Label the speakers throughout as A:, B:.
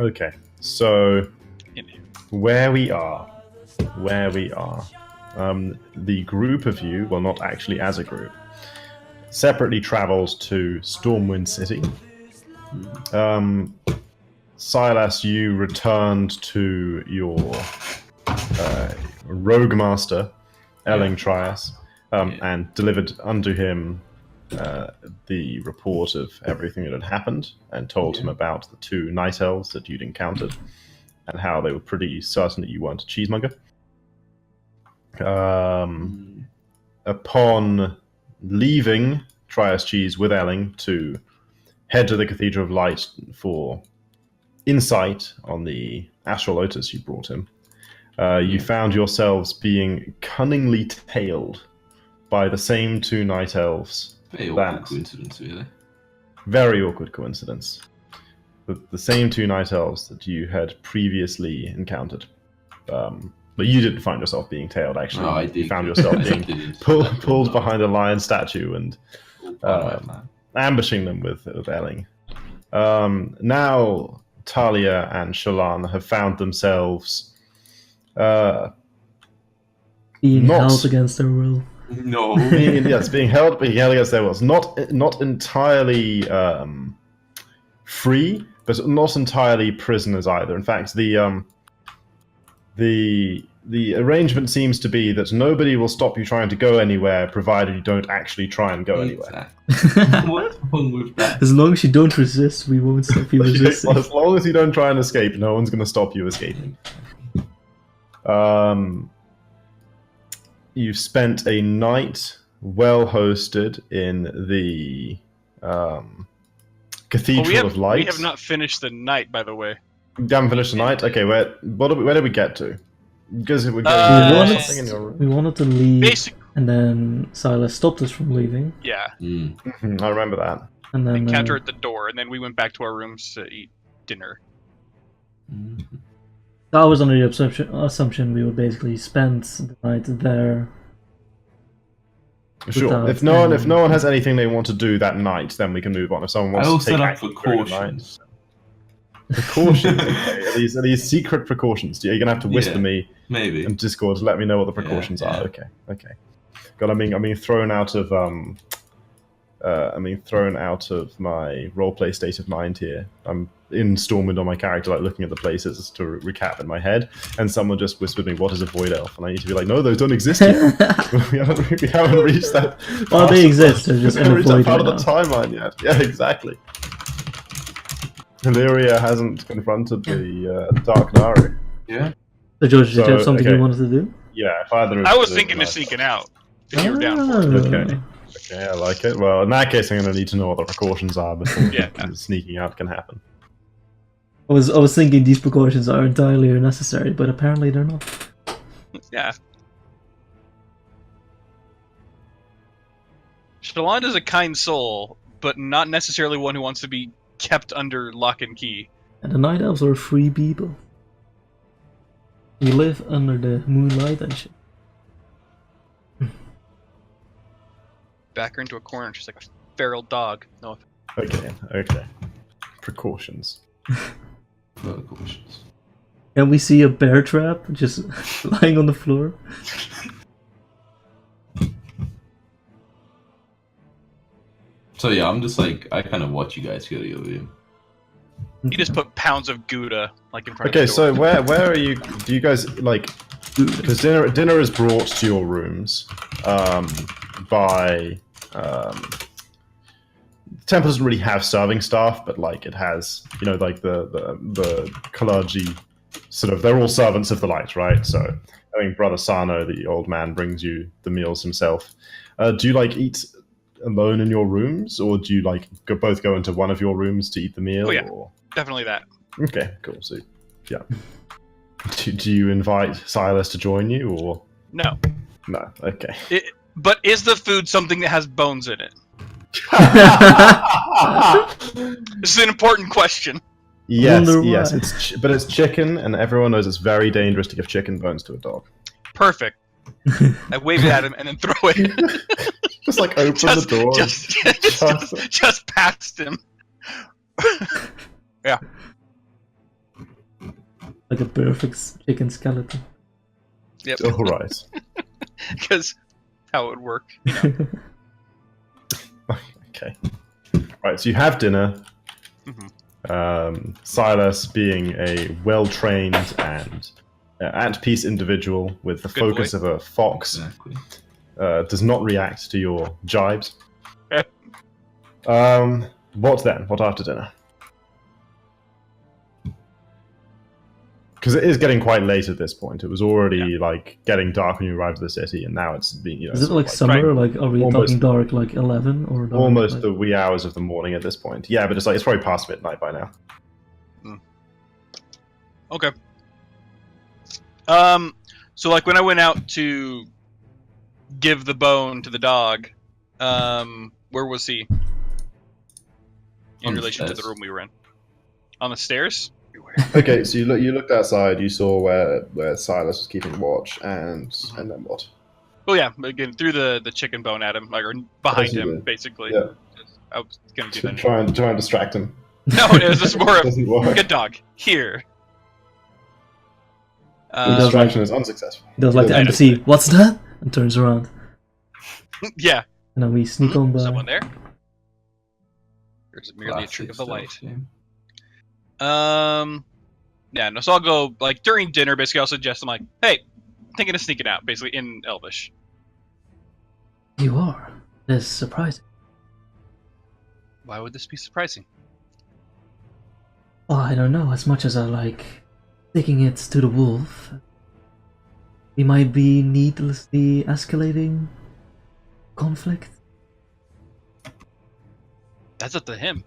A: Okay. So, where we are, the group of you, well, not actually as a group, separately travels to Stormwind City. Silas, you returned to your rogue master, Elling Trias, and delivered unto him the report of everything that had happened, and told him about the 2 night elves that you'd encountered, and how they were pretty certain that you weren't a cheesemonger. Upon leaving Trias Cheese with Elling to head to the Cathedral of Light for insight on the Astral Lotus you brought him, you found yourselves being cunningly tailed by the same 2 night elves.
B: Very awkward coincidence, really.
A: Very awkward coincidence. The same 2 night elves that you had previously encountered. But you didn't find yourself being tailed, actually.
B: No, I did.
A: You found yourself being pulled behind a lion statue and ambushing them with Elling. Now, Talia and Shallan have found themselves
C: being held against their will.
B: No.
A: being held against their wills. Not entirely free, but not entirely prisoners either. In fact, the arrangement seems to be that nobody will stop you trying to go anywhere, provided you don't actually try and go anywhere.
B: What's wrong with that?
C: As long as you don't resist, we won't stop you resisting.
A: As long as you don't try and escape, no one's going to stop you escaping. You've spent a night well hosted in the Cathedral of Light.
D: We have not finished the night, by the way.
A: You haven't finished the night? Okay, where did we get to? Because we're something in your room.
C: We wanted to leave, and then Silas stopped us from leaving.
D: Yeah.
A: I remember that.
C: And then
D: encounter at the door, and then we went back to our rooms to eat dinner.
C: I was under the assumption we would basically spend the night there.
A: Sure. If no one has anything they want to do that night, then we can move on. If someone wants to take action during the night. Precautions. Okay. Are these secret precautions? You're gonna have to whisper me,
B: maybe,
A: in Discord to let me know what the precautions are. Okay. God, I'm being thrown out of my roleplay state of mind here. I'm in Stormwind on my character, like looking at the places to recap in my head, and someone just whispered me, "What is a void elf?" And I need to be like, "No, those don't exist yet. we haven't reached that."
C: Well, they exist. They're just in the void
A: part of the timeline yet. Yeah, exactly. Illyria hasn't confronted the Dark Nari.
B: Yeah.
C: So George, did you have something you wanted to do?
A: Yeah, if either.
D: I was thinking of sneaking out. If you were down for it.
A: Okay, I like it. Well, in that case, I'm going to need to know what the precautions are before sneaking out can happen.
C: I was thinking these precautions are entirely unnecessary, but apparently they're not.
D: Yeah. Shallan is a kind soul, but not necessarily one who wants to be kept under lock and key.
C: And the Night Elves are free people. We live under the moonlight and shit.
D: Back her into a corner, she's like a feral dog. No.
A: Okay. Precautions.
B: Precautions.
C: Can we see a bear trap just lying on the floor?
B: So yeah, I'm just like, I kind of watch you guys go to your room.
D: You just put pounds of Gouda like in front of
A: Okay,
D: the door.
A: so where are you? Do you guys like? Because dinner is brought to your rooms by. The temple doesn't really have serving staff, but like it has, like the Kalaji sort of. They're all servants of the light, right? So I think Brother Sano, the old man, brings you the meals himself. Do you like eat alone in your rooms, or do you like both go into one of your rooms to eat the meal?
D: Oh yeah,
A: or?
D: Definitely that.
A: Okay, cool. So, yeah. Do you invite Silas to join you, or
D: no?
A: No. Okay.
D: But is the food something that has bones in it? This is an important question.
A: Yes, but it's chicken, and everyone knows it's very dangerous to give chicken bones to a dog.
D: Perfect. I wave it at him and then throw it.
A: Just like open the door.
D: Just past him. Yeah.
C: Like a perfect chicken skeleton.
D: Yep.
A: All right.
D: Because how it would work.
A: Okay. Right. So you have dinner. Silas, being a well-trained and at-peace individual with the
D: Good
A: focus
D: boy.
A: of a fox,
B: Exactly.
A: does not react to your jibes. What then? What after dinner? Because it is getting quite late at this point. It was already like getting dark when you arrived at the city, and now it's been,
C: Is it
A: sort of
C: like summer?
D: right.
C: Like, are we
A: Almost-
C: talking dark like 11 or dark,
A: almost
C: like...
A: the wee hours of the morning at this point. Yeah, but it's probably past midnight by now.
D: Okay. So like when I went out to give the bone to the dog, where was he? In
B: On the
D: relation to the
B: stairs.
D: room we were in. On the stairs?
A: Okay, so you looked outside. You saw where Silas was keeping watch, and then what?
D: Oh yeah, again threw the chicken bone at him, like or behind
A: Yes, you
D: him,
A: did.
D: basically.
A: Yeah.
D: I was gonna do
A: To
D: that.
A: try and distract him.
D: No, it was just more of
A: Doesn't work.
D: good dog here.
C: does
A: Distraction is unsuccessful.
C: He does like the
A: Yeah.
C: NPC, what's that? And turns around.
D: Yeah.
C: And then we sneak on by.
D: Someone there? Or is it merely a trick
B: Classic
D: of the light?
B: stealth game.
D: Yeah, no, so I'll go, like, during dinner, basically, I'll suggest, I'm like, hey, thinking of sneaking out, basically, in Elvish.
C: You are. That's surprising.
D: Why would this be surprising?
C: Well, I don't know. As much as I like taking it to the wolf, we might be needlessly escalating conflict.
D: That's up to him.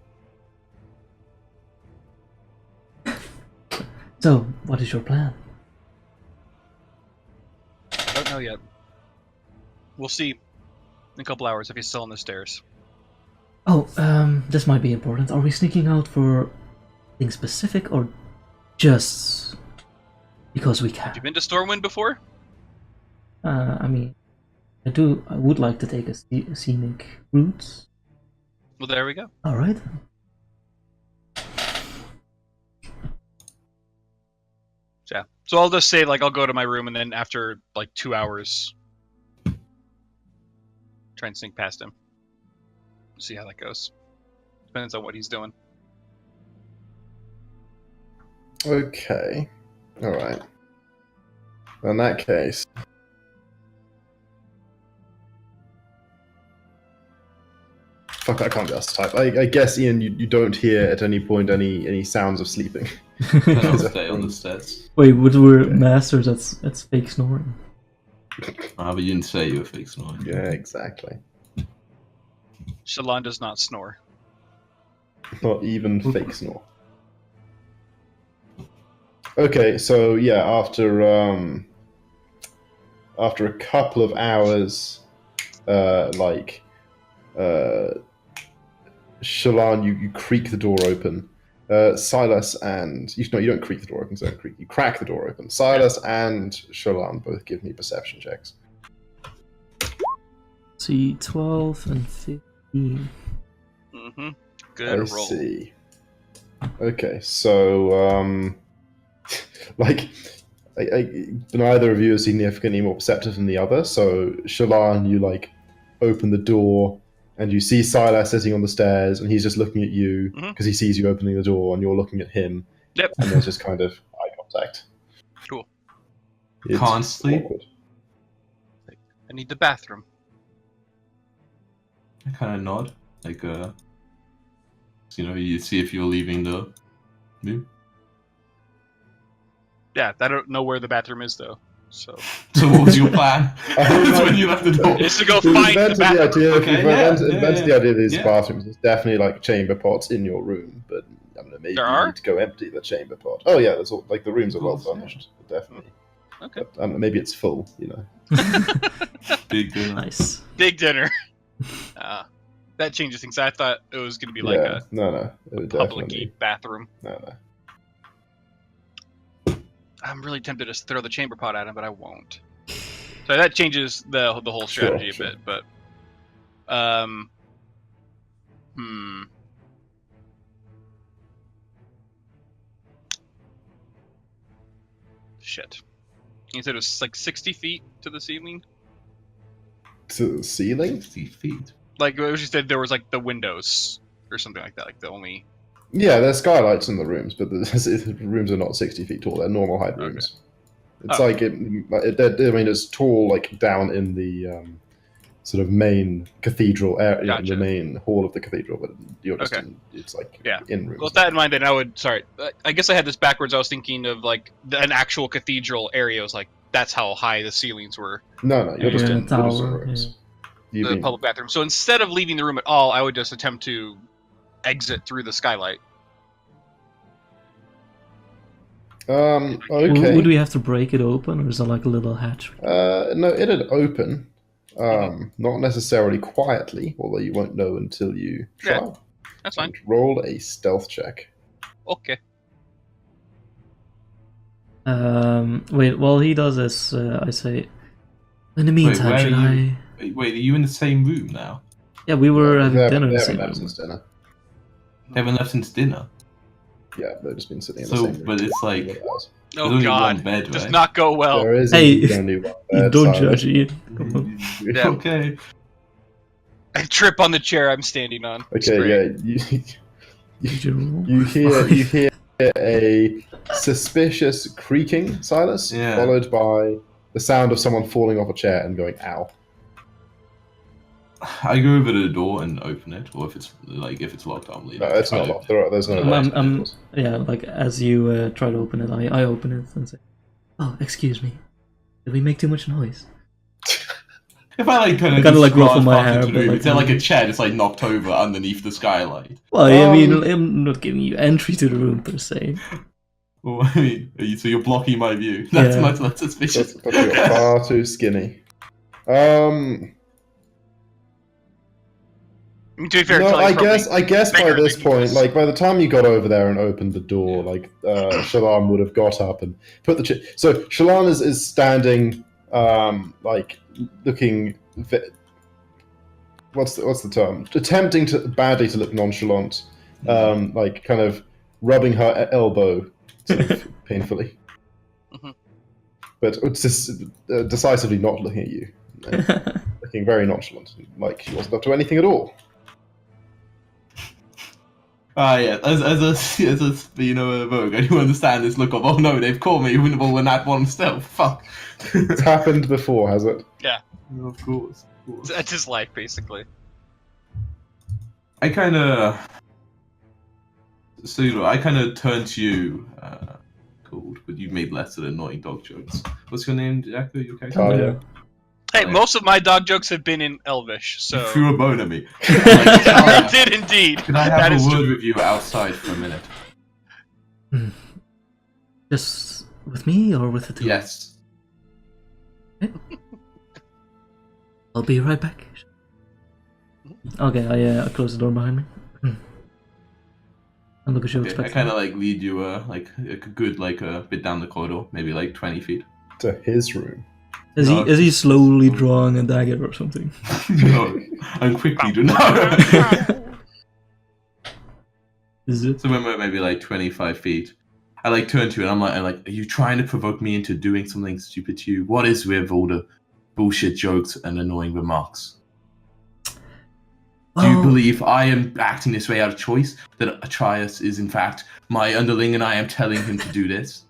C: So, what is your plan?
D: I don't know yet. We'll see in a couple hours if he's still on the stairs.
C: Oh, this might be important. Are we sneaking out for things specific or just because we
D: Have you
C: can?
D: been to Stormwind before?
C: I mean, I would like to take a scenic route.
D: Well, there we go.
C: Alright.
D: Yeah. So I'll just say, like, I'll go to my room, and then after, like, 2 hours, try and sneak past him. See how that goes. Depends on what he's doing.
A: Okay. All right. In that case, fuck, I can't just type. I guess, Ian, you don't hear at any point any sounds of sleeping.
B: Then I'll stay on the stairs.
C: Wait, but we're masters at fake snoring.
B: But you didn't say you were fake snoring.
A: Yeah, exactly.
D: Shalon does not snore.
A: Not even fake snore. Okay, so yeah, after a couple of hours, Shalon, you creak the door open. Silas and you don't creak the door open, so don't creak. You crack the door open. Silas and Shalon both give me perception checks.
C: See, 12 and 15.
D: Mm-hmm. Good
A: I
D: roll.
A: see. Okay, so neither of you is significantly more perceptive than the other. So Shalon, you open the door and you see Silas sitting on the stairs, and he's just looking at you because he sees you opening the door, and you're looking at him.
D: Yep.
A: And there's just kind of eye contact.
D: Cool.
A: It's
B: Can't sleep.
A: awkward.
D: I need the bathroom.
B: I kind of nod, you see if you're leaving the room.
D: Yeah, I don't know where the bathroom is though. So
B: So what was your plan? That's when you left the door.
D: It's to go
A: We've
D: find the
A: invented
D: bathroom.
A: idea.
B: Okay,
A: We've
B: yeah,
A: invented
B: yeah,
A: the idea of these
B: yeah.
A: bathrooms. There's definitely chamber pots in your room, but I don't know. Maybe
D: There
A: you
D: are?
A: need to go empty the chamber pot. Oh yeah, there's all the rooms are well
B: Of course,
A: furnished, definitely.
D: Okay.
A: But, maybe it's full.
B: Big dinner.
C: Nice.
D: Big dinner. That changes things. I thought it was going to be like
A: Yeah, no, it would
D: a public
A: definitely
D: bathroom.
A: no.
D: I'm really tempted to throw the chamber pot at him, but I won't. So that changes the whole strategy
A: Sure.
D: a bit. But shit. You said it was like 60 feet to the ceiling?
A: To the ceiling?
B: 60 feet.
D: Like, it was just that there was like the windows or something like that. Like the only.
A: Yeah, there's skylights in the rooms, but the rooms are not 60 feet tall. They're normal height rooms. It's
D: Oh.
A: like I mean, it's tall, like down in the sort of main cathedral area,
D: Gotcha.
A: the main hall of the cathedral. But you're just
D: Okay.
A: it's like
D: Yeah.
A: in rooms.
D: Well, with that in mind, then I would. Sorry, I guess I had this backwards. I was thinking of like an actual cathedral area. It was like that's how high the ceilings were.
A: No, you're just
C: Yeah,
A: in you're just in
C: tower,
A: rooms. You
D: The
A: mean
D: public bathroom. So instead of leaving the room at all, I would just attempt to exit through the skylight.
A: okay?
C: Would we have to break it open, or is there like a little hatch?
A: No, it'd open. Not necessarily quietly, although you won't know until you try.
D: Yeah. That's fine.
A: Roll a stealth check.
D: Okay.
C: Wait, while he does this, I say, in the meantime,
B: where
C: should
B: are you?
C: I...
B: Wait, are you in the same room now?
C: Yeah, we were having
A: They
C: dinner in the
A: haven't
C: same
A: left
C: room.
A: since dinner.
B: They haven't left since dinner.
A: Yeah, they've just been sitting in the
B: So,
A: same room.
B: but it's like
A: There's
D: Oh
B: only one
D: God,
B: bed,
D: does
B: right?
D: not go well.
A: There is
C: Hey,
A: indeed only one bed.
C: Don't
A: Simon.
C: judge Ian.
D: Yeah.
B: Okay.
D: I trip on the chair I'm standing on. It's
A: Okay,
D: great.
A: yeah,
C: Did you roll?
A: you hear a suspicious creaking, Silas,
B: Yeah.
A: followed by the sound of someone falling off a chair and going "ow."
B: I go over to the door and open it, or if it's locked, I'm leaving.
A: No, it's not locked. There's no lock.
C: Yeah, like as you try to open it, I open it and say, "Oh, excuse me, did we make too much noise?"
B: If I like kind of
C: kinda, like, ruffle my hair, but, like,
B: is there like a chair that's like knocked over underneath the skylight?
C: Well, I mean, I'm not giving you entry to the room per se.
B: Well, I mean, so you're blocking my view. That's
C: Yeah.
B: much less suspicious.
A: But you're far too skinny.
D: To be fair,
A: No,
D: Kelly's
A: I
D: probably
A: guess by
D: bigger
A: this
D: than
A: point,
D: us.
A: like by the time you got over there and opened the door, like Shalon would have got up and put the chair. So Shalon is standing, like looking. What's the term? Attempting to badly to look nonchalant, like kind of rubbing her elbow, sort of painfully,
D: Mhm.
A: but it's just decisively not looking at you, looking very nonchalant, like she wasn't up to anything at all.
B: Ah, yeah. As a a vogue, I do understand this look of, oh no, they've caught me when we're not one stealth. Fuck.
A: It's happened before, has it?
B: Of course.
D: That's his life, basically.
B: I kind of turn to you, called, but you made less of the annoying dog jokes. What's your name, Jacko? Your character?
A: Talia.
D: Hey,
B: Yeah.
D: most of my dog jokes have been in Elvish,
B: You
D: so
B: threw a bone at me.
D: I did indeed.
B: Can I
D: That
B: have
D: is
B: a word
D: true.
B: with you outside for a minute?
C: Just with me or with the two?
B: Yes.
C: I'll be right back. Okay, I close the door behind me. And look at you
B: Okay, I
C: expect.
B: kind of like lead you like a good a bit down the corridor, maybe like 20 feet.
A: To his room.
C: Is he slowly drawing a dagger or something?
B: No, I'm quickly do not.
C: Is it?
B: So when we're maybe like 25 feet, I like turn to you and I'm like, are you trying to provoke me into doing something stupid to you? What is with all the bullshit jokes and annoying remarks? Do you
C: Oh,
B: believe I am acting this way out of choice? That Atrius is in fact my underling and I am telling him to do this?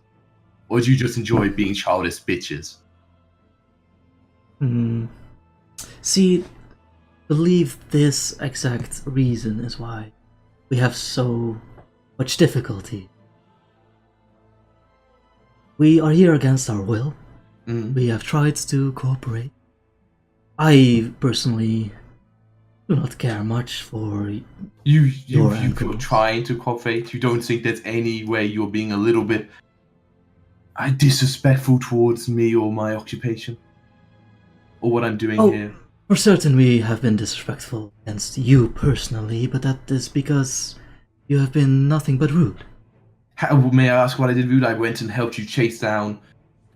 B: Or do you just enjoy being childish bitches?
C: See, believe this exact reason is why we have so much difficulty. We are here against our will.
B: Mm.
C: We have tried to cooperate. I personally do not care much for
B: You're
C: ankles.
B: trying to cooperate. You don't think there's any way you're being a little bit disrespectful towards me or my occupation? Or what I'm doing
C: Oh.
B: here?
C: For certain, we have been disrespectful against you personally, but that is because you have been nothing but rude.
B: May I ask what I did rude? I went and helped you chase down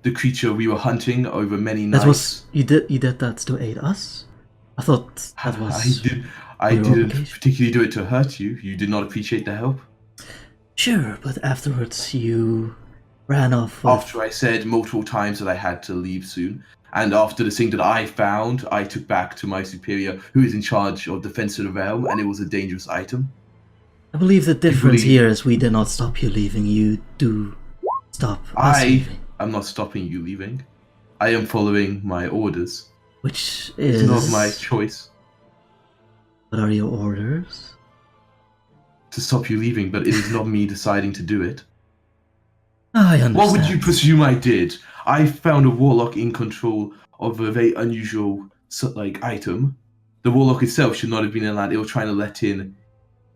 B: the creature we were hunting over many nights.
C: That was you did that to aid us. I thought that was
B: I
C: your
B: didn't
C: obligation.
B: particularly do it to hurt you. You did not appreciate the help.
C: Sure, but afterwards you ran off with...
B: After I said multiple times that I had to leave soon, and after the thing that I found, I took back to my superior, who is in charge of defense of the realm, and it was a dangerous item.
C: I believe the difference here is we did not stop you leaving. You do stop us leaving.
B: I'm not stopping you leaving. I am following my orders.
C: Which is...
B: It's not my choice.
C: What are your orders?
B: To stop you leaving, but it is not me deciding to do it.
C: I understand.
B: What would you presume I did? I found a warlock in control of a very unusual item. The warlock itself should not have been allowed. They were trying to let in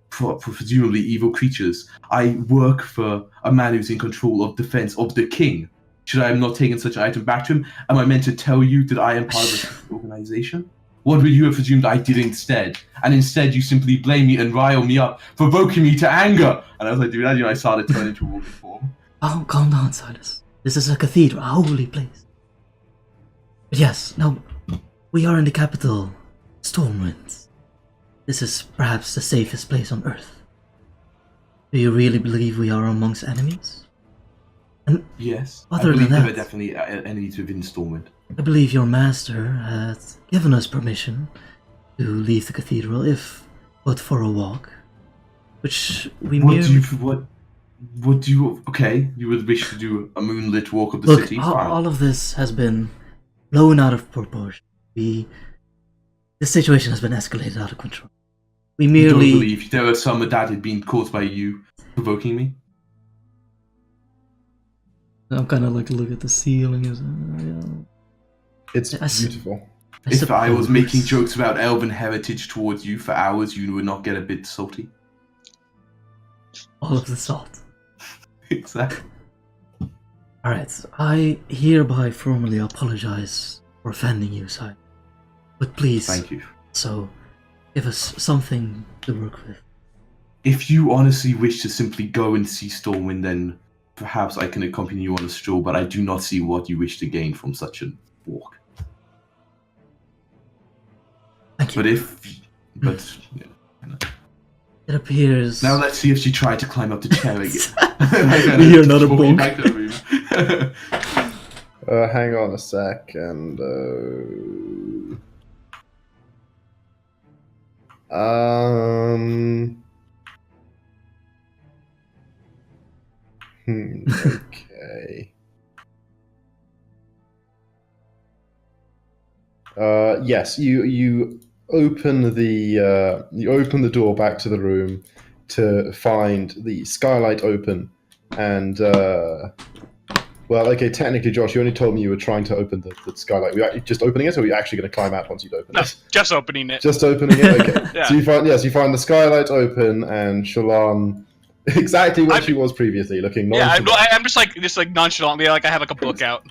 B: presumably evil creatures. I work for a man who's in control of defense of the king. Should I have not taken such an item back to him? Am I meant to tell you that I am part of this organization? What would you have presumed I did instead? And instead you simply blame me and rile me up, provoking me to anger. And I was like, dude, as you know, I started turning into a walking form.
C: Oh, calm down, Silas. This is a cathedral, a holy place. But yes, now, we are in the capital, Stormwind. This is perhaps the safest place on Earth. Do you really believe we are amongst enemies? And
B: yes,
C: other
B: I believe
C: than
B: there are
C: that,
B: definitely enemies within Stormwind.
C: I believe your master has given us permission to leave the cathedral, if but for a walk. Which we
B: What do you... Okay, you would wish to do a moonlit walk of the
C: Look,
B: city?
C: all of this has been blown out of proportion. The situation has been escalated out of control. We merely...
B: You don't believe there were some that had been caused by you provoking me?
C: I'm kind of like look at the ceiling.
A: It's beautiful.
B: If I was making jokes about elven heritage towards you for hours, you would not get a bit salty.
C: All of the salt.
B: Exactly.
C: Alright, I hereby formally apologize for offending you, Si. But please,
B: Thank you.
C: So, give us something to work with.
B: If you honestly wish to simply go and see Stormwind, then perhaps I can accompany you on a stroll, but I do not see what you wish to gain from such a walk.
C: Thank you.
B: Yeah.
C: It appears...
B: Now let's see if she tried to climb up the chair again.
C: You're not a bunk.
A: Hang on a second. Okay. Yes, you open the door back to the room to find the skylight open, and well, okay, technically, Josh, you only told me you were trying to open the skylight. Were you just opening it, or were you actually going to climb out once you'd opened it?
D: Just opening it.
A: Just opening it. Okay.
D: Yeah.
A: So you find the skylight open, and Shalon exactly where she was previously, looking nonchalant.
D: Yeah, I'm just like nonchalantly, like I have like a book out.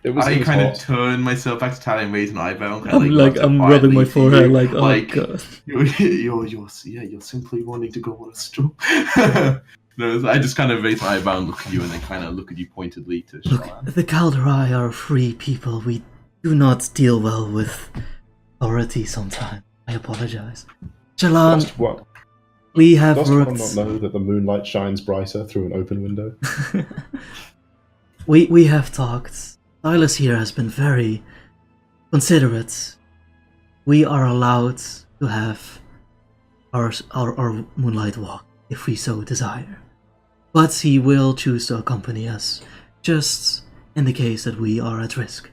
B: I kind
A: hot.
B: of turn myself back to Tally and raise an eyebrow.
C: I'm rubbing my forehead like, oh god.
B: You're simply wanting to go on a stroll. No, I just kind of raise my eyebrow and look at you, and then kind of look at you pointedly to
C: Look,
B: Shalon.
C: the Kaldarai are free people. We do not deal well with authority sometimes. I apologize. Shalon,
A: What?
C: we have
A: Does
C: worked...
A: one not know that the moonlight shines brighter through an open window?
C: we have talked. Silas here has been very considerate. We are allowed to have our moonlight walk if we so desire. But he will choose to accompany us, just in the case that we are at risk.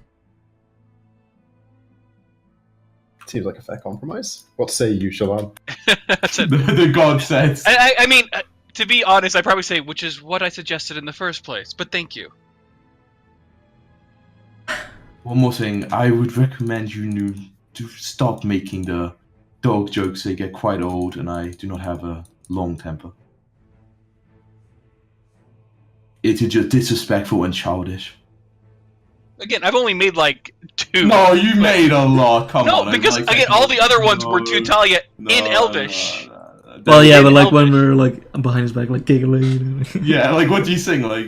A: Seems like a fair compromise. What say you, Shalon?
B: The god says.
D: I mean, to be honest, I'd probably say, which is what I suggested in the first place. But thank you.
B: One more thing, I would recommend you to stop making the dog jokes. They get quite old, and I do not have a long temper. It is just disrespectful and childish.
D: Again, I've only made like 2.
B: No, you made a lot. Come on.
D: No, because again, all the other ones were to Talia in Elvish.
C: Well, yeah, but like when we're like behind his back, like giggling.
B: Yeah, like what do you sing? Like,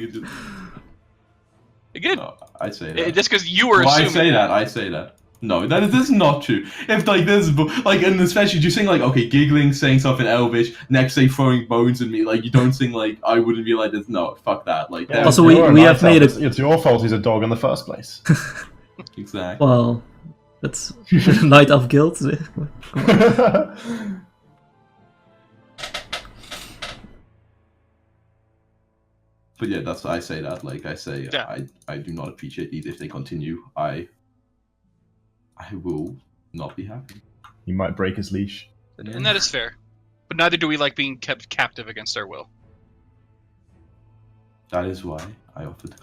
D: again,
B: no, I say that.
D: just because you were
B: Well,
D: assuming.
B: I say that. No, that's not true. If like there's like, and especially just saying like, okay, giggling, saying something Elvish, next say throwing bones at me, like you don't sing like I wouldn't be like this. No, fuck that. Like
A: Yeah,
C: Also,
A: you're a
C: we
A: night
C: have made
A: elf.
C: it.
A: It's your fault he's a dog in the first place.
B: exactly.
C: Well, that's Night of Guilt.
B: But yeah, that's I say that. Like I say,
D: Yeah.
B: I do not appreciate these if they continue. I will not be happy.
A: He might break his leash.
D: And that is fair. But neither do we like being kept captive against our will.
B: That is why I offered.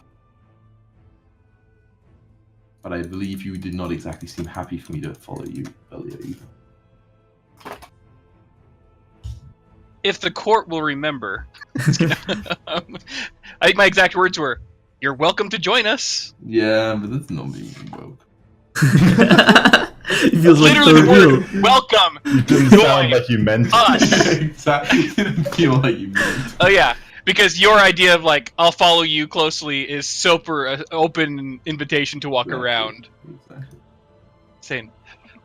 B: But I believe you did not exactly seem happy for me to follow you earlier either.
D: If the court will remember, I think my exact words were, "You're welcome to join us."
B: Yeah, but that's not being woke.
C: It feels like
D: Literally,
C: third
D: the
C: wheel.
D: word "welcome."
A: You didn't
D: Join
A: sound like you meant it.
D: us.
B: Exactly. You didn't feel like you meant.
D: Oh yeah, because your idea of like I'll follow you closely is super open invitation to walk
B: Exactly.
D: around,
B: Exactly.
D: saying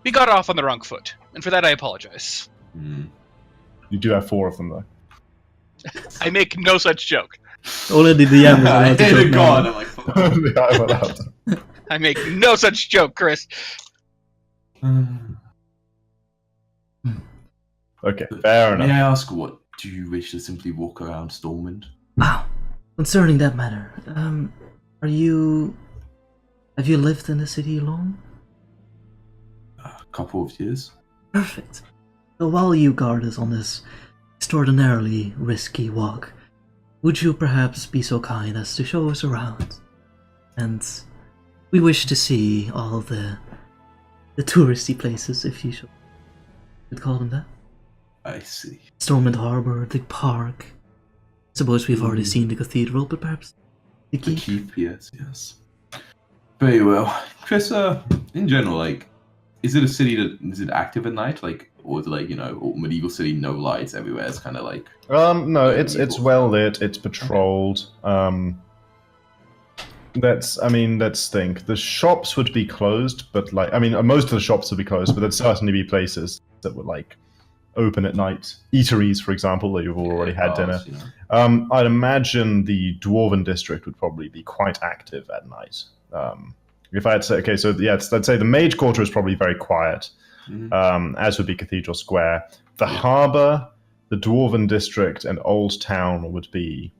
D: we got off on the wrong foot, and for that I apologize.
B: Hmm.
A: You do have 4 of them though.
D: I make no such joke.
C: Only the DM is
B: I
C: allowed to
B: hate
C: joke
B: it,
C: now.
B: God. I'm like, fuck.
A: Yeah, I'm allowed to.
D: I make no such joke, Chris.
A: Okay, fair
B: May
A: enough.
B: I ask, what do you wish to simply walk around Stormwind?
C: Wow. Concerning that matter, have you lived in the city long?
B: A couple of years.
C: Perfect. So while you guard us on this extraordinarily risky walk, would you perhaps be so kind as to show us around? And we wish to see all the touristy places, if you should call them that.
B: I see.
C: Stormwind Harbor, the park. Suppose we've already seen the cathedral, but perhaps the
B: The
C: keep?
B: keep, yes, yes. Very well. Chris, in general, like, is it a city that is it active at night? Like, or is it like, old medieval city, no lights everywhere? It's kind of like,
A: No, it's well lit. It's patrolled. Let's think. The shops would be closed, but most of the shops would be closed, but there'd certainly be places that would like open at night. Eateries, for example, that you've already had dinner.
B: bars, you know.
A: I'd imagine the Dwarven district would probably be quite active at night. If I had to say, okay, so yeah, let's say the Mage Quarter is probably very quiet, as would be Cathedral Square. The Harbour, the Dwarven district, and Old Town would be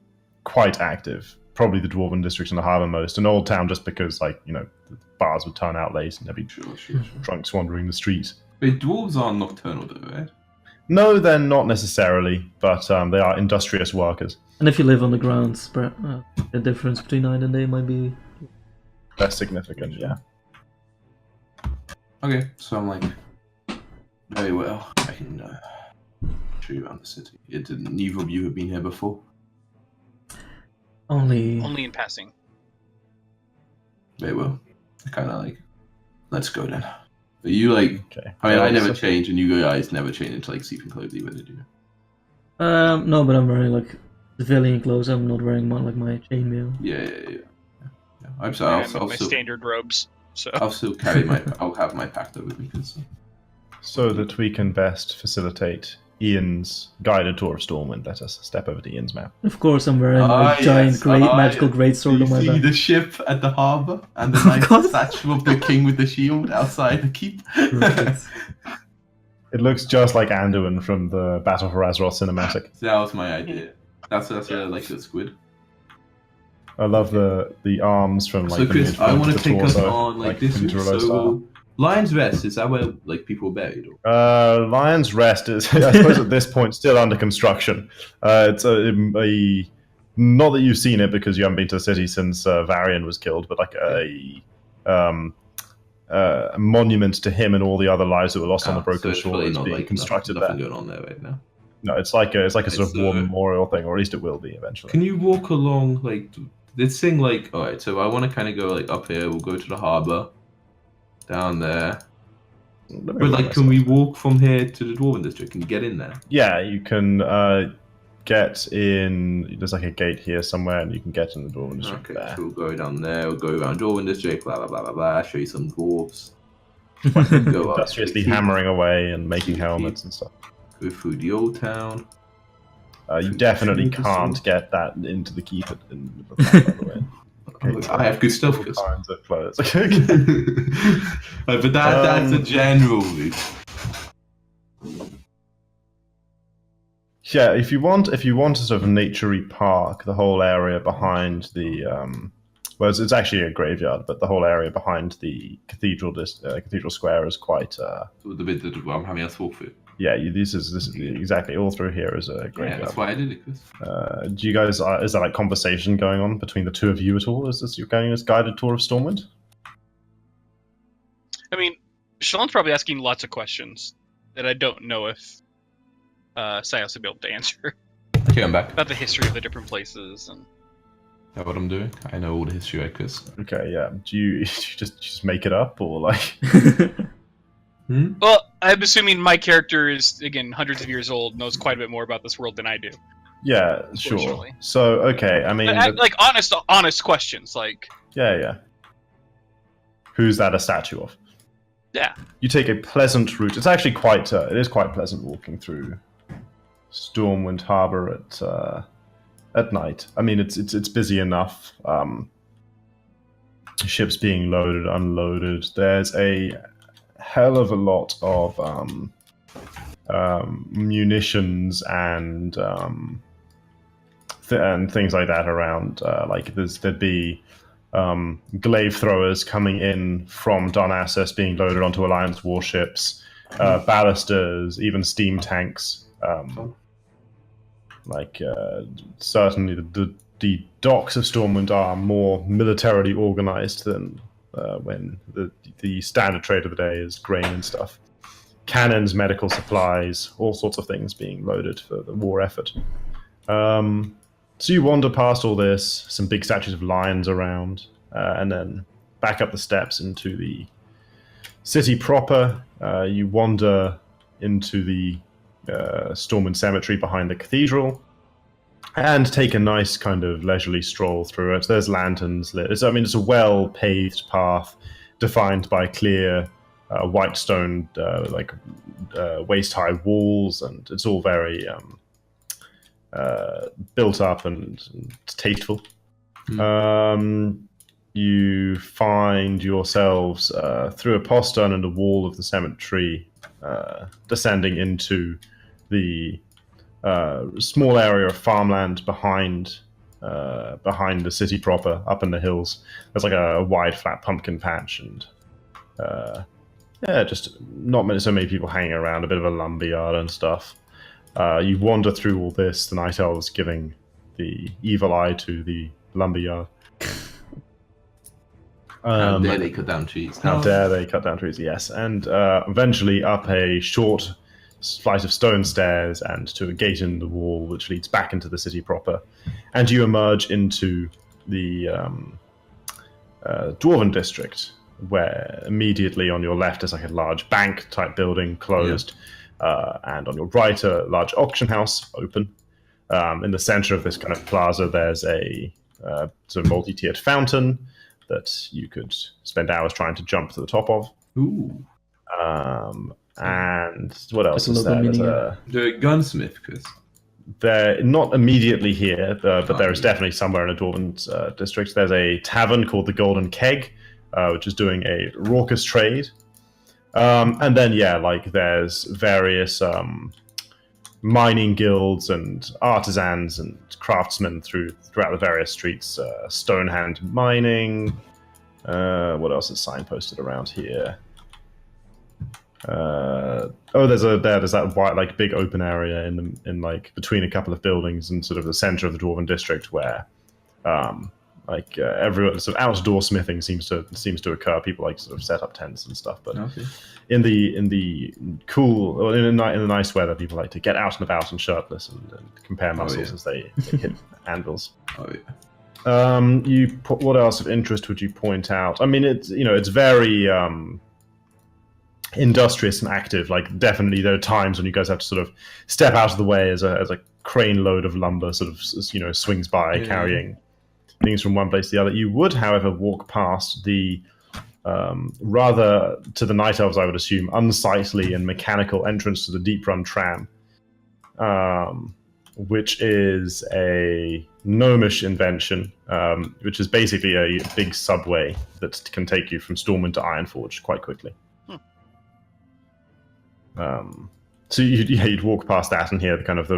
A: quite active. Probably the Dwarven district and the Harbour most, and Old Town just because, the bars would turn out late and there'd be
B: Sure.
A: drunks wandering the streets.
B: Wait, dwarves are nocturnal though, right?
A: No, they're not necessarily, but they are industrious workers.
C: And if you live on the grounds, the difference between night and day might be...
A: Less significant, yeah.
B: Okay, so I'm like, very well. I can show you around the city. Neither of you have been here before.
C: Only
D: Only in passing.
B: Very well. I kind of like, let's go then. But you like,
A: Okay.
B: I never change, and you guys never change into like sleeping clothes either, did you?
C: No, but I'm wearing like civilian clothes. I'm not wearing my chainmail.
B: Yeah. I'm
D: I'm
B: sorry.
D: in my standard robes. So
B: I'll still carry my. I'll have my pacto with me.
A: So that we can best facilitate Ian's guided tour of Stormwind, let us step over to Ian's map.
C: Of course, I'm wearing my giant, magical greatsword on my
B: You
C: back.
B: see the ship at the harbour and the
C: Of
B: nice
C: course.
B: statue of the king with the shield outside the keep.
C: Perfect.
A: It looks just like Anduin from the Battle for Azeroth cinematic.
B: That was my idea. That's why I like the squid.
A: I love the arms from
B: So
A: like the
B: Chris,
A: midpoint
B: I want
A: of
B: to
A: the
B: take us
A: torso,
B: on like this.
A: Pintarello style.
B: So Lion's Rest, is that where like people are buried? Or?
A: Lion's Rest is, I suppose, at this point still under construction. It's a not that you've seen it because you haven't been to the city since Varian was killed, but like a monument to him and all the other lives that were lost on the Broken Shore is being constructed
B: nothing
A: there.
B: going on there right now.
A: No, it's like a sort of war
B: It's,
A: memorial thing, or at least it will be eventually.
B: Can you walk along like this thing? Like, all right, so I want to kind of go like up here. We'll go to the harbour, down there.
A: Let me
B: But like,
A: myself.
B: can we walk from here to the Dwarven District? Can you get in there?
A: Yeah, you can get in. There's like a gate here somewhere, and you can get in the Dwarven District
B: Okay,
A: there.
B: so we'll go down there. We'll go around Dwarven District. Blah blah blah blah blah. Show you some dwarves. Go up
A: industriously
B: 50.
A: hammering away and making
B: 50.
A: helmets and stuff.
B: Go through the old town.
A: You definitely
B: Trade the
A: can't
B: sword.
A: get that into the keep in the town, by the way.
B: I have good stuff.
A: All
B: Chris.
A: kinds of clothes.
B: But that's a general route.
A: Yeah, if you want a sort of naturey park, the whole area behind the well, it's actually a graveyard, but the whole area behind the cathedral cathedral square is quite
B: So the bit that I'm having a talk through.
A: yeah. This is exactly all through here is a
B: Yeah,
A: graveyard.
B: that's why I did it, Chris.
A: Do you guys is there like conversation going on between the two of you at all? Is this you're going on this guided tour of Stormwind?
D: I mean, Shalon's probably asking lots of questions that I don't know if Sios will be able to answer
B: Okay, I'm back.
D: about the history of the different places. And
B: That's what I'm doing. I know all the history, right, Chris?
A: Okay, yeah. Do you just make it up or like?
D: well, I'm assuming my character is again hundreds of years old, knows quite a bit more about this world than I do.
A: Yeah, sure.
D: Unfortunately.
A: So okay, I mean,
D: Like honest questions, like
A: yeah. Who's that a statue of?
D: yeah.
A: You take a pleasant route. It's actually quite it is quite pleasant walking through Stormwind Harbor at night. I mean, it's busy enough. Ships being loaded, unloaded. There's a hell of a lot of munitions and things like that around. Like there'd be glaive throwers coming in from Darnassus being loaded onto Alliance warships, ballisters, even steam tanks. Certainly the docks of Stormwind are more militarily organized than when the standard trade of the day is grain and stuff. Cannons, medical supplies, all sorts of things being loaded for the war effort. So you wander past all this, some big statues of lions around, and then back up the steps into the city proper. You wander into the Stormwind Cemetery behind the cathedral, and take a nice kind of leisurely stroll through it. There's lanterns lit. It's a well-paved path, defined by clear white stone, waist-high walls, and it's all very built up and tasteful. You find yourselves through a postern and a wall of the cemetery, descending into the small area of farmland behind the city proper, up in the hills. There's like a wide, flat pumpkin patch, and just not so many people hanging around. A bit of a lumberyard and stuff. You wander through all this. The night elves giving the evil eye to the lumberyard.
B: How dare they cut down trees?
A: How dare they cut down trees? Yes, and eventually up a short flight of stone stairs and to a gate in the wall which leads back into the city proper, and you emerge into the Dwarven district, where immediately on your left is like a large bank type building closed, and on your right a large auction house open. In the center of this kind of plaza there's a sort of multi-tiered fountain that you could spend hours trying to jump to the top of.
B: Ooh.
A: And what else
C: Like a
A: is there?
C: local
A: There's
B: The gunsmith, Chris.
A: they're not immediately here, but there is definitely somewhere in the Dwarven district. There's a tavern called the Golden Keg, which is doing a raucous trade. And then, there's various mining guilds and artisans and craftsmen throughout the various streets. Stonehand mining. What else is signposted around here? There's that white, big open area in between a couple of buildings and sort of the center of the Dwarven district where everyone sort of outdoor smithing seems to occur. People sort of set up tents and stuff, but in the cool, in the nice weather, people like to get out and about and shirtless and compare muscles as they hit anvils. What else of interest would you point out? I mean, it's very industrious and active. Definitely there are times when you guys have to sort of step out of the way as a crane load of lumber sort of swings by carrying things from one place to the other. You would, however, walk past the rather to the night elves, I would assume, unsightly and mechanical entrance to the Deep Run tram, which is a gnomish invention, which is basically a big subway that can take you from Stormwind to Ironforge quite quickly. So you'd walk past that and hear the kind of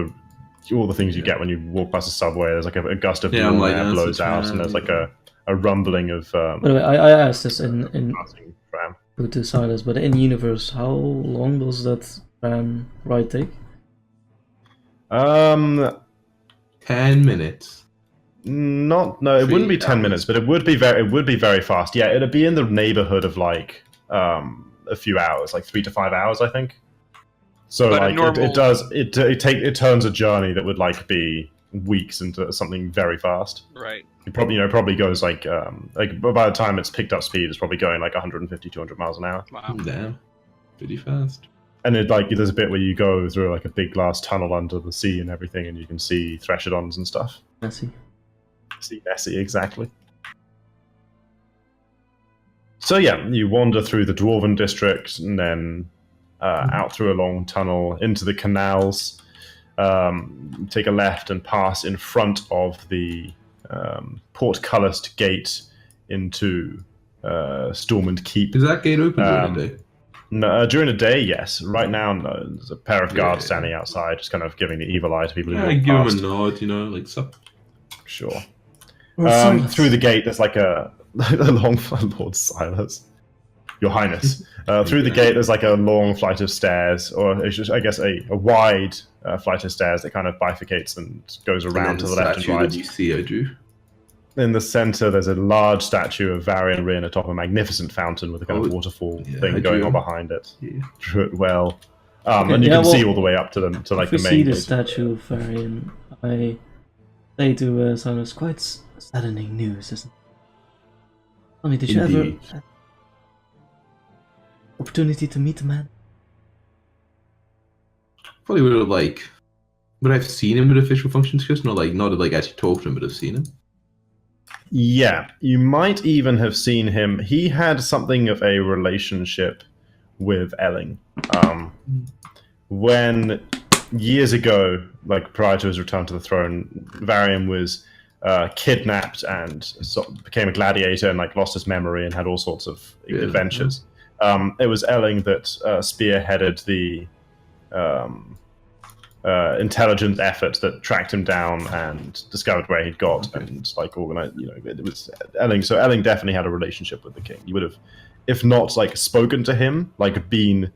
A: all the things you get when you walk past a subway. There's like a gust of warm air blows out, and there's like a rumbling of.
C: By the way, I asked this in
A: tram.
C: to Silas, but in universe, how long does that tram ride take?
B: 10 minutes.
A: It wouldn't be 10 minutes, but it would be very fast. Yeah, it'd be in the neighborhood of like a few hours, like 3 to 5 hours, I think. So
D: But
A: like
D: normal...
A: it turns a journey that would like be weeks into something very fast.
D: Right.
A: It probably goes like by the time it's picked up speed, it's probably going like 150, 200 miles an hour.
D: Wow.
B: Damn, pretty fast.
A: And there's a bit where you go through like a big glass tunnel under the sea and everything, and you can see Threshodons and stuff.
C: Nessie.
A: See Nessie, exactly. So yeah, you wander through the Dwarven district and then out through a long tunnel into the canals. Take a left and pass in front of the portcullis gate into Stormwind Keep.
B: Is that gate open during the day?
A: No, during the day, yes. Right now, no. There's a pair of guards standing outside, just kind of giving the evil eye to people who walk
B: give
A: past.
B: them a nod, like sup.
A: Sure.
C: Well,
A: Through the gate, there's like a long Lord Silas, Your Highness. Through the gate, there's like a long flight of stairs, or it's just, I guess, a wide flight of stairs that kind of bifurcates and goes around to the left and right.
B: That you see, Drew.
A: In the center, there's a large statue of Varian Rin atop a magnificent fountain with a kind of waterfall thing going on behind it.
B: Yeah.
A: Drew it well. And you can see all the way up to them, to like the
C: if we
A: main
C: see the
A: gate.
C: statue of Varian, I say to Silas, quite saddening news, isn't it? Tell me, did you ever have opportunity to meet the man?
B: Probably would I have seen him at official functions, Chris? Not to actually talk to him, but have seen him.
A: Yeah, you might even have seen him. He had something of a relationship with Elling. When years ago, like prior to his return to the throne, Varian was kidnapped and became a gladiator and like lost his memory and had all sorts of adventures. It was Elling that spearheaded the intelligence effort that tracked him down and discovered where he'd got and like organized. It was Elling. So Elling definitely had a relationship with the king. You would have, if not like spoken to him, like been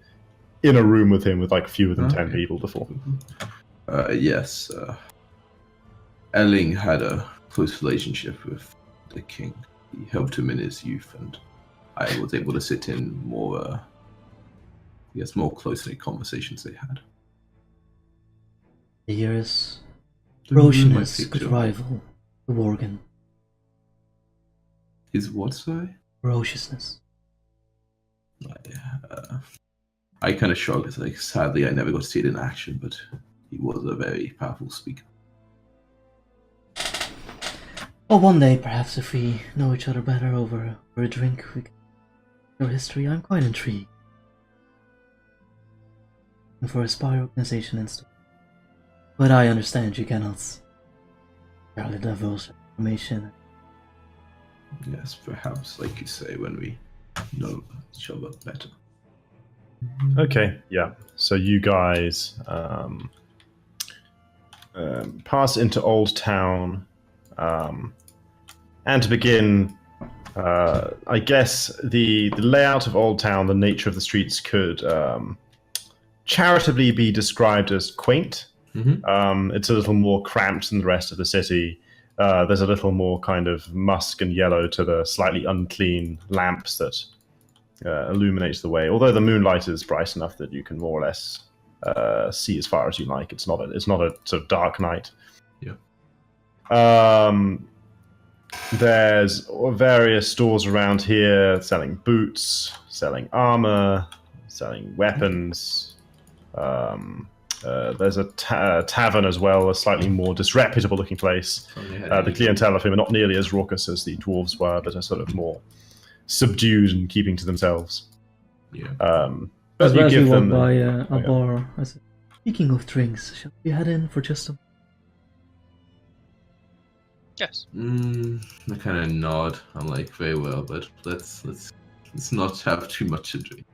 A: in a room with him with like fewer than 10 people before.
B: Yes. Elling had a close relationship with the king. He helped him in his youth, and I was able to sit in more close-knit conversations they had.
C: The year's ferociousness could rival the Worgen.
B: His what, sorry?
C: Ferociousness.
B: I kind of shrug. It's like, sadly, I never got to see it in action, but he was a very powerful speaker.
C: Well, one day, perhaps, if we know each other better over a drink, we can know history. I'm quite intrigued. And for a spy organization and stuff. But I understand you cannot barely divulge information.
B: Yes, perhaps, like you say, when we know each other better.
A: Okay, yeah. So you guys pass into Old Town, and to begin, I guess the layout of Old Town, the nature of the streets could charitably be described as quaint. It's a little more cramped than the rest of the city. There's a little more kind of musk and yellow to the slightly unclean lamps that illuminates the way. Although the moonlight is bright enough that you can more or less see as far as you like. It's not a sort of dark night.
B: Yeah.
A: There's various stores around here selling boots, selling armor, selling weapons. There's a tavern as well, a slightly more disreputable looking place. The clientele of whom are not nearly as raucous as the dwarves were, but are sort of more subdued and keeping to themselves.
B: Yeah.
A: But you
C: As we
A: give
C: walk
A: them
C: by
A: yeah.
C: a bar, I said, speaking of drinks, shall we head in for just a...
D: Yes.
B: I kind of nod. I'm like, very well, but let's not have too much to drink.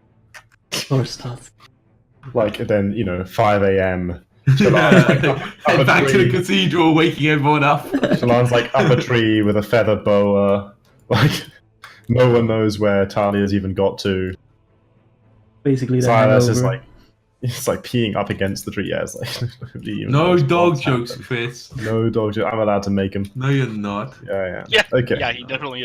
C: First not.
A: like then 5 a.m.
B: Head back to the cathedral, waking everyone up.
A: Shallan's like up a tree with a feather boa. Like no one knows where Talia's even got to.
C: Basically, the
A: Silas is
C: hangover.
A: it's like peeing up against the tree. Yeah, it's like nobody even
B: No
A: knows
B: dog
A: what's
B: jokes,
A: happening.
B: Chris.
A: No dog jokes. I'm allowed to make them.
B: No, you're not.
A: Yeah.
D: Yeah.
A: Okay.
D: Yeah, he definitely is.